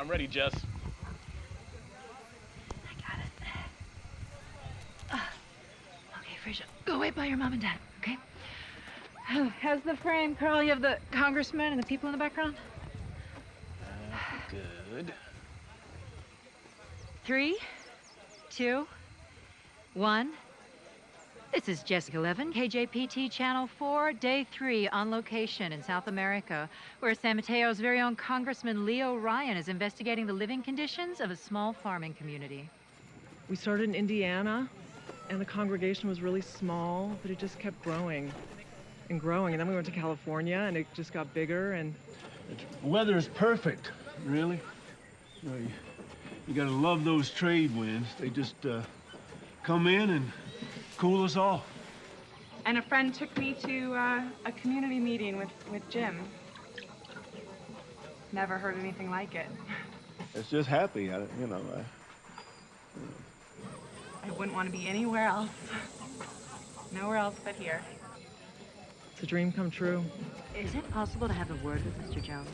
I'm ready, Jess. I got it. Okay, Frasier, go wait by your mom and dad, okay? How's the frame, Carl? You have the congressman and the people in the background? Good. 3, 2, 1. This is Jessica Levin, KJPT Channel 4, Day 3 on location in South America, where San Mateo's very own Congressman Leo Ryan is investigating the living conditions of a small farming community. We started in Indiana, and the congregation was really small, but it just kept growing and growing. And then we went to California, and it just got bigger, and... The weather is perfect, really. You know, you gotta love those trade winds. They just come in and cool us off. And a friend took me to a community meeting with Jim. Never heard anything like it. It's just happy, I wouldn't want to be anywhere else. Nowhere else but here. It's a dream come true. Is it possible to have a word with Mr. Jones?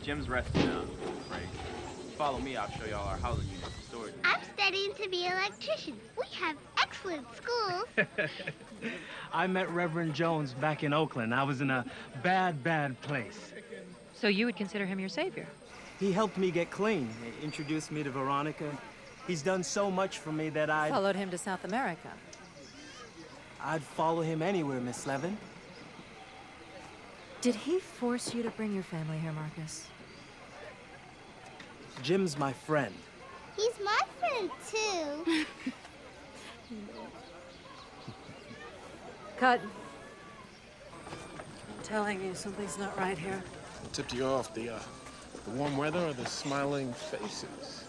Jim's resting now. Right. Follow me, I'll show y'all our housing unit storage. I'm studying to be an electrician. We have excellent schools. I met Reverend Jones back in Oakland. I was in a bad place. So you would consider him your savior? He helped me get clean, introduced me to Veronica. He's done so much for me that Followed him to South America. I'd follow him anywhere, Miss Levin. Did he force you to bring your family here, Marcus? Jim's my friend. He's my friend, too. Cut. I'm telling you, something's not right here. What tipped you off? The warm weather or the smiling faces?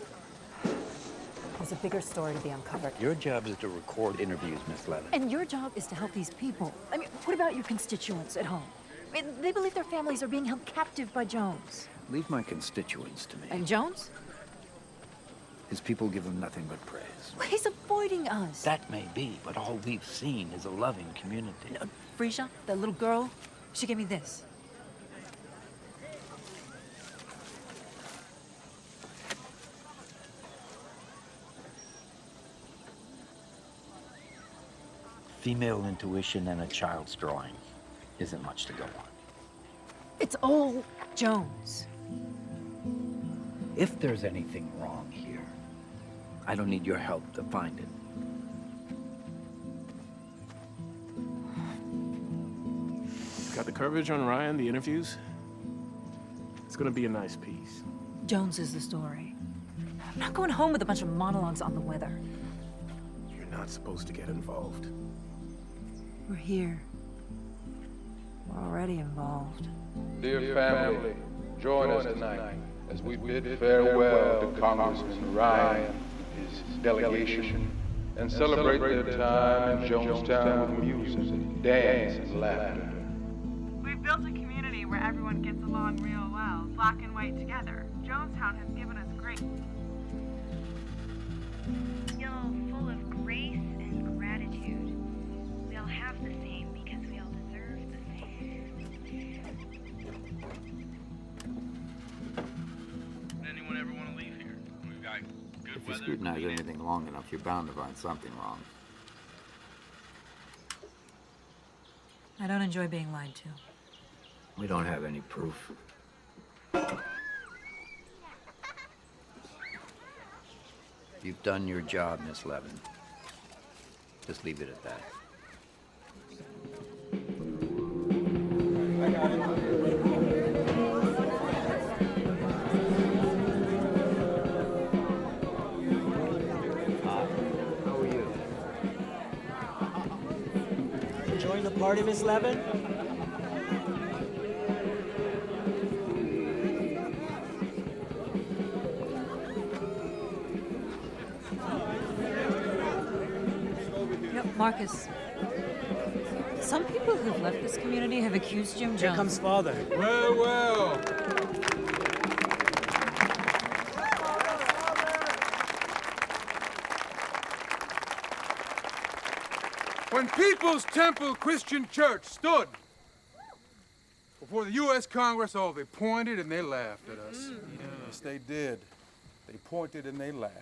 There's a bigger story to be uncovered. Your job is to record interviews, Miss Levin. And your job is to help these people. I mean, what about your constituents at home? I mean, they believe their families are being held captive by Jones. Leave my constituents to me. And Jones? His people give him nothing but praise. Well, he's avoiding us. That may be, but all we've seen is a loving community. No, Frisia, that little girl, she gave me this. Female intuition and a child's drawing isn't much to go on. It's all Jones. If there's anything wrong here, I don't need your help to find it. Got the coverage on Ryan, the interviews? It's gonna be a nice piece. Jones is the story. I'm not going home with a bunch of monologues on the weather. You're not supposed to get involved. We're here. We're already involved. Dear family, join us tonight as we bid farewell to Congressman Ryan and his delegation and celebrate their time in Jonestown with music, dance, and laughter. We've built a community where everyone gets along real well, black and white together. Jonestown has given us grace. Feel full of grace and gratitude. We all have the same because we all deserve the same. Would anyone ever want to leave here? We've got good If you weather. scrutinize anything long enough, you're bound to find something wrong. I don't enjoy being lied to. We don't have any proof. You've done your job, Miss Levin. Just leave it at that. How are you? Enjoying the party, Miss Levin? Marcus, some people who've left this community have accused Jim Jones. Here comes Father. Well. When People's Temple Christian Church stood before the U.S. Congress, oh, they pointed and they laughed at us. Yeah. Yes, they did. They pointed and they laughed.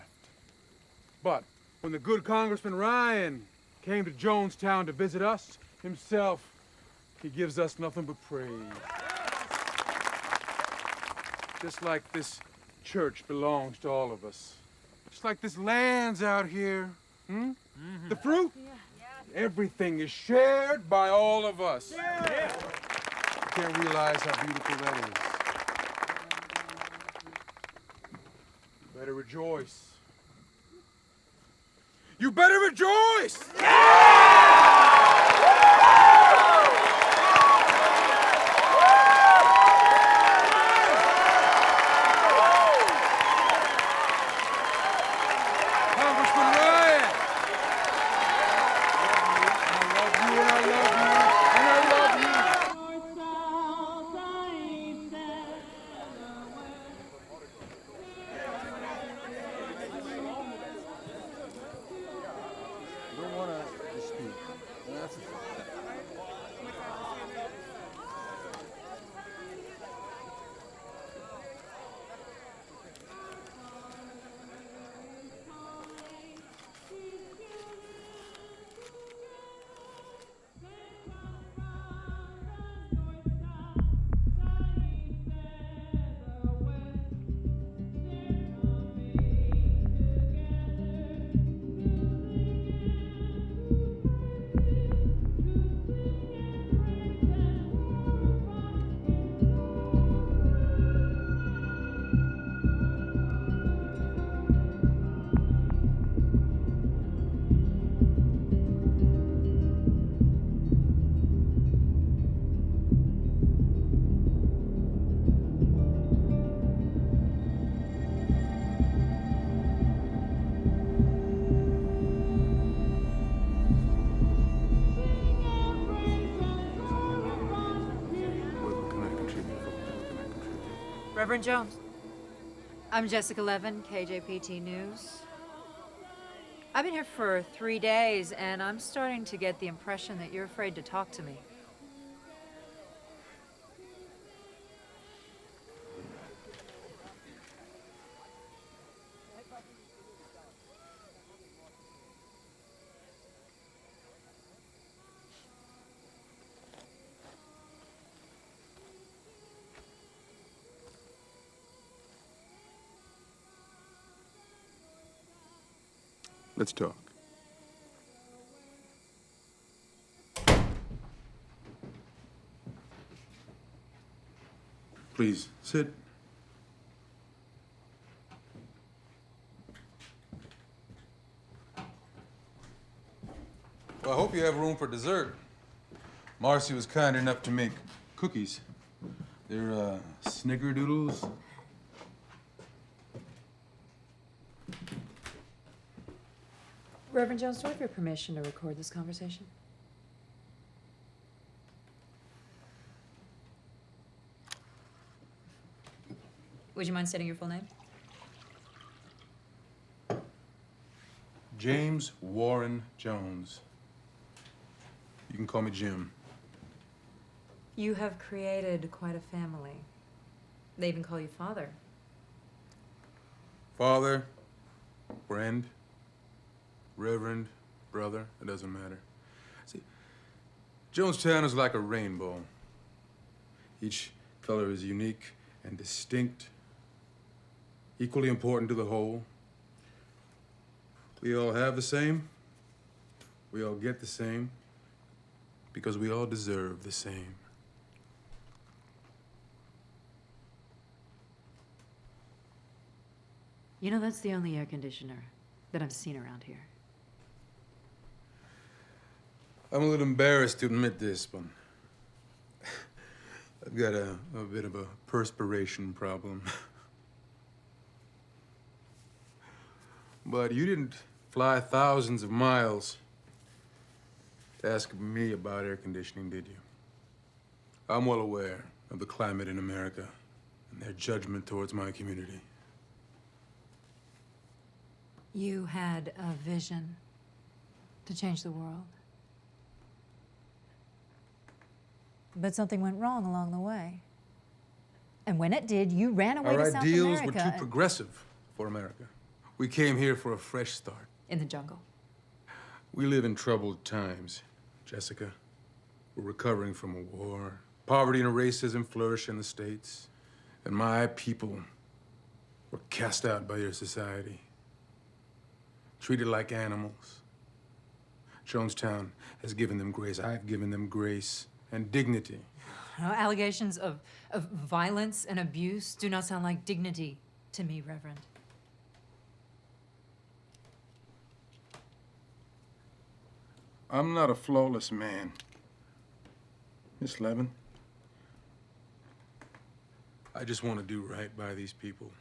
But when the good Congressman Ryan came to Jonestown to visit us himself, he gives us nothing but praise. Just like this church belongs to all of us. Just like this land's out here. The fruit? Everything is shared by all of us. You can't realize how beautiful that is. You better rejoice. You better rejoice! Congressman Ryan! I love you, and I love you, and I love you. You don't want to dispute. That's What can I contribute? What can I contribute? Reverend Jones. I'm Jessica Levin, KJPT News. I've been here for 3 days, and I'm starting to get the impression that you're afraid to talk to me. Let's talk. Please, sit. Well, I hope you have room for dessert. Marcy was kind enough to make cookies. They're, snickerdoodles. Reverend Jones, do I have your permission to record this conversation? Would you mind stating your full name? James Warren Jones. You can call me Jim. You have created quite a family. They even call you father. Father, friend, reverend, brother, it doesn't matter. See, Jonestown is like a rainbow. Each color is unique and distinct, equally important to the whole. We all have the same. We all get the same. Because we all deserve the same. You know, that's the only air conditioner that I've seen around here. I'm a little embarrassed to admit this, but I've got a bit of a perspiration problem. But you didn't fly thousands of miles to ask me about air conditioning, did you? I'm well aware of the climate in America and their judgment towards my community. You had a vision to change the world. But something went wrong along the way. And when it did, you ran away Our to South ideals America. were too progressive for America. We came here for a fresh start. In the jungle. We live in troubled times, Jessica. We're recovering from a war. Poverty and racism flourish in the States. And my people were cast out by your society. Treated like animals. Jonestown has given them grace. I've given them grace and dignity. Allegations of violence and abuse do not sound like dignity to me, Reverend. I'm not a flawless man, Miss Levin. I just want to do right by these people.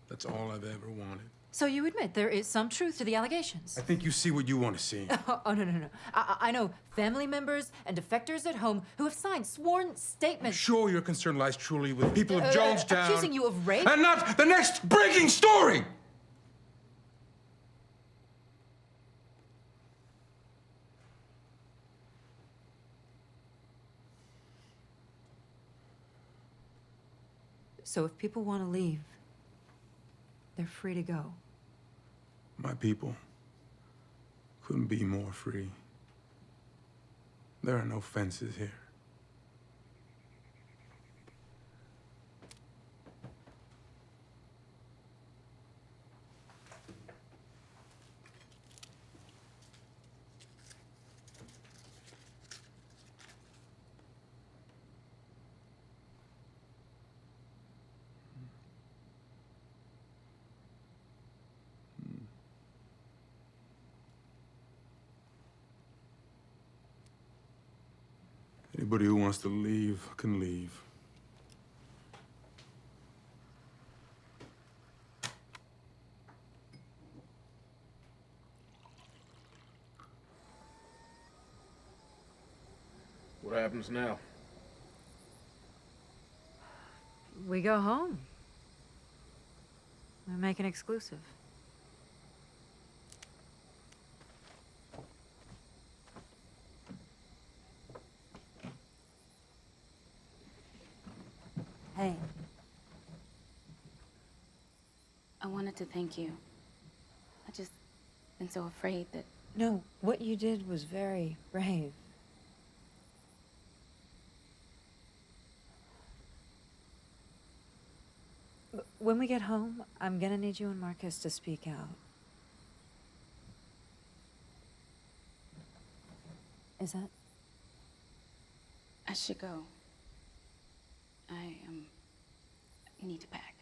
That's all I've ever wanted. So you admit there is some truth to the allegations? I think you see what you want to see. Oh, no. I know family members and defectors at home who have signed sworn I'm statements. sure your concern lies truly with the people of Jonestown. Accusing you of rape? And not the next breaking story! So if people want to leave, they're free to go. My people couldn't be more free. There are no fences here. Anybody who wants to leave can leave. What happens now? We go home. We make an exclusive. Hey. I wanted to thank you. I just been so afraid that... No, what you did was very brave. But when we get home, I'm gonna need you and Marcus to speak out. Is that? I should go. I need to pack.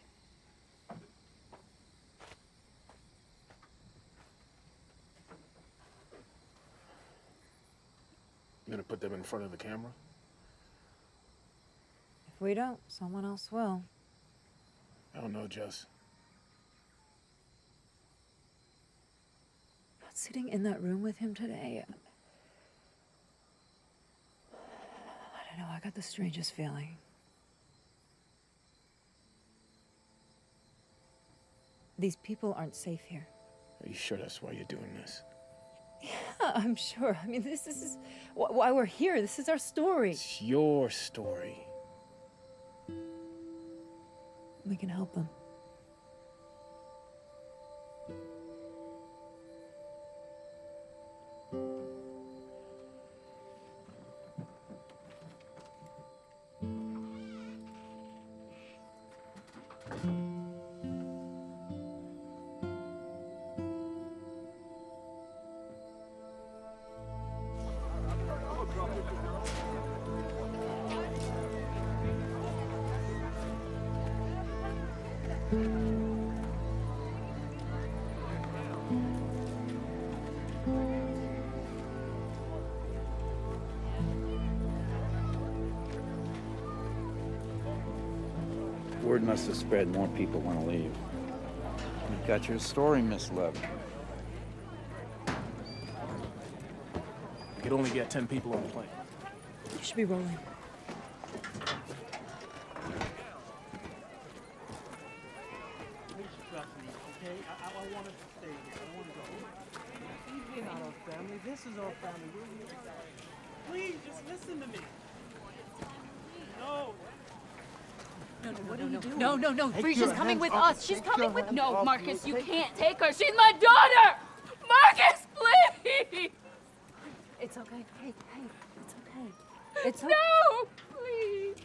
You gonna put them in front of the camera? If we don't, someone else will. I don't know, Jess. Not sitting in that room with him today. I don't know, I got the strangest feeling. These people aren't safe here. Are you sure that's why you're doing this? Yeah, I'm sure. I mean, this is why we're here. This is our story. It's your story. We can help them. Word must have spread. More people want to leave. You've got your story, Miss Levin. We could only get 10 people on the plane. You should be rolling. This is our family. Please, just listen to me. No. No. Frisia's coming with us. She's coming with. No, Marcus, you can't take her. She's my daughter. Marcus, please. It's okay. Hey, it's okay. It's okay. No, please.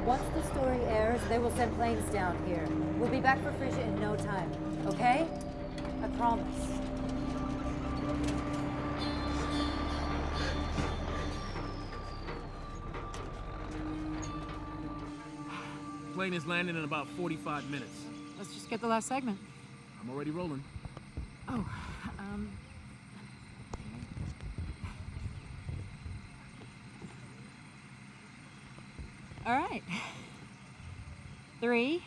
Once the story airs, they will send planes down here. We'll be back for Frisia in no time, okay? I promise. Plane is landing in about 45 minutes. Let's just get the last segment. I'm already rolling. Oh, all right. 3,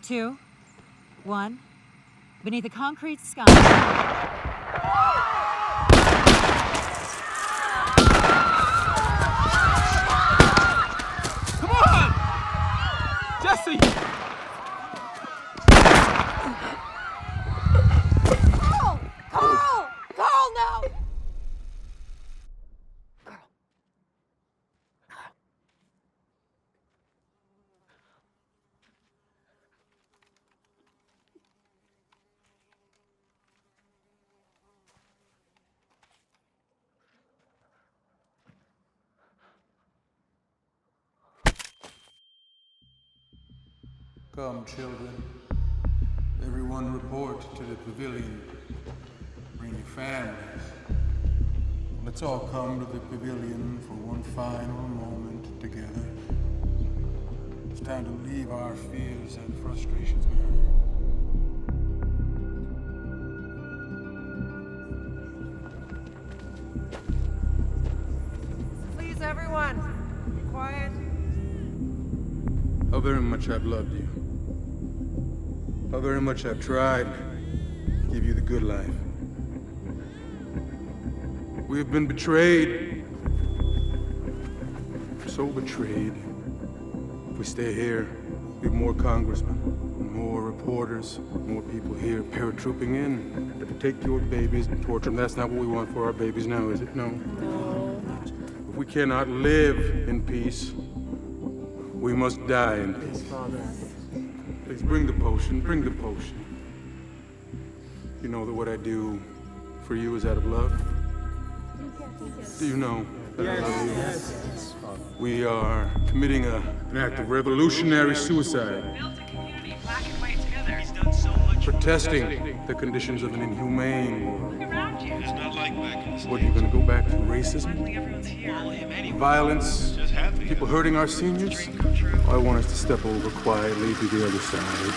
2, 1. Beneath a concrete sky. Come on! Jesse! Carl, no! Come, children. Everyone report to the pavilion. Bring your families. Let's all come to the pavilion for one final moment together. It's time to leave our fears and frustrations behind. Please, everyone, be quiet. How very much I've loved you. How very much I've tried to give you the good life. We have been betrayed. So betrayed. If we stay here, we have more congressmen, more reporters, more people here paratrooping in to take your babies and torture them. That's not what we want for our babies now, is it? No. If we cannot live in peace, we must die in peace. Please bring the potion, bring the potion. You know that what I do for you is out of love? Do you know that I love you? Yes. We are committing an act of revolutionary suicide. Built a community, black and white together. He's done so much. Protesting the conditions of an inhumane world. Look around you. It's not like back in the What, are you gonna go back to racism? Finally, everyone's here. Violence? People hurting our seniors? I want us to step over quietly to the other side.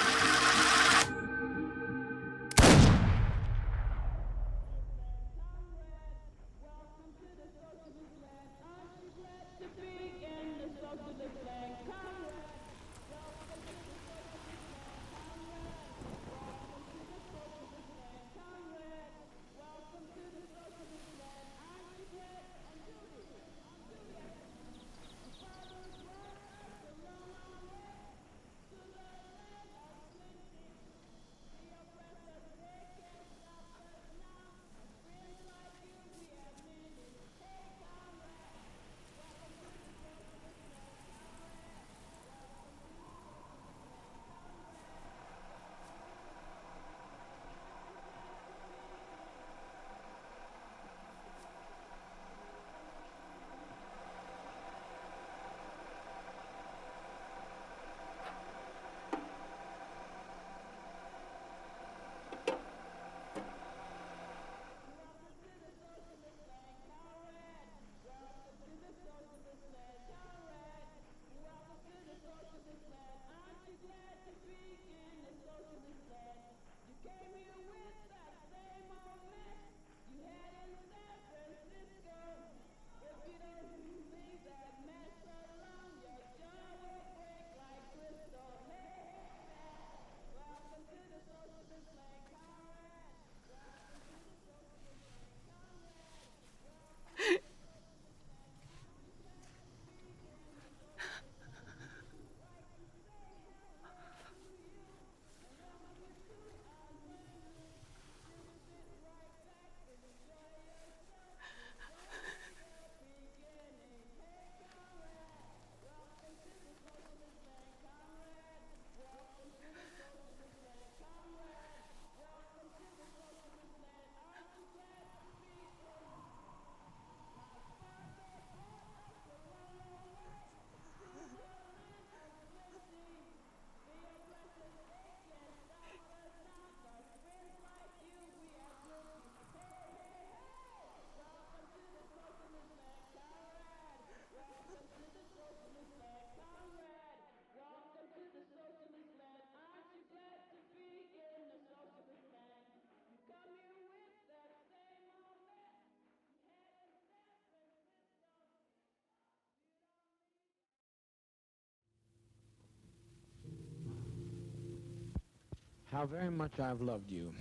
how very much I've loved you,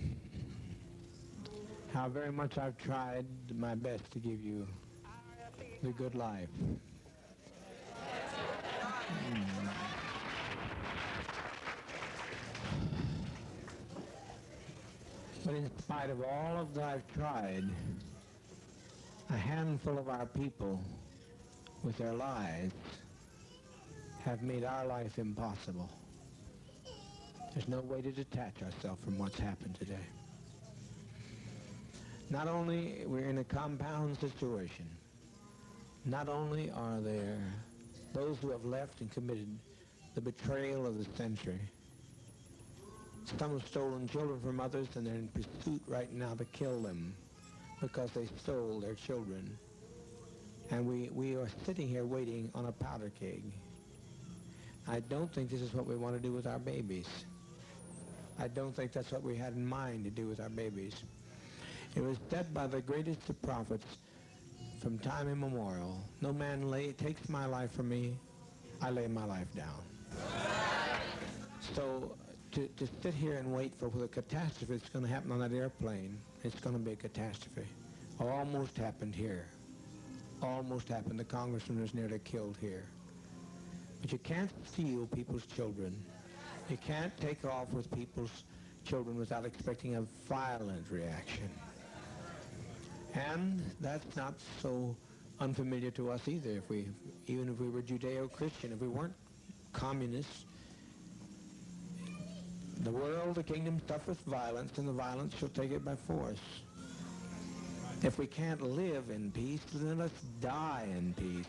how very much I've tried my best to give you the good life. But in spite of all of that I've tried, a handful of our people, with their lies, have made our life impossible. There's no way to detach ourselves from what's happened today. Not only we're in a compound situation, not only are there those who have left and committed the betrayal of the century, some have stolen children from others and they're in pursuit right now to kill them because they stole their children. And we are sitting here waiting on a powder keg. I don't think this is what we want to do with our babies. I don't think that's what we had in mind to do with our babies. It was said by the greatest of prophets from time immemorial, no man takes my life from me, I lay my life down. So to sit here and wait for the catastrophe that's going to happen on that airplane, it's going to be a catastrophe. Almost happened here. Almost happened. The congressman was nearly killed here. But you can't steal people's children. You can't take off with people's children without expecting a violent reaction. And that's not so unfamiliar to us either. Even if we were Judeo-Christian, if we weren't communists, the world, the kingdom suffereth violence, and the violence shall take it by force. If we can't live in peace, then let's die in peace.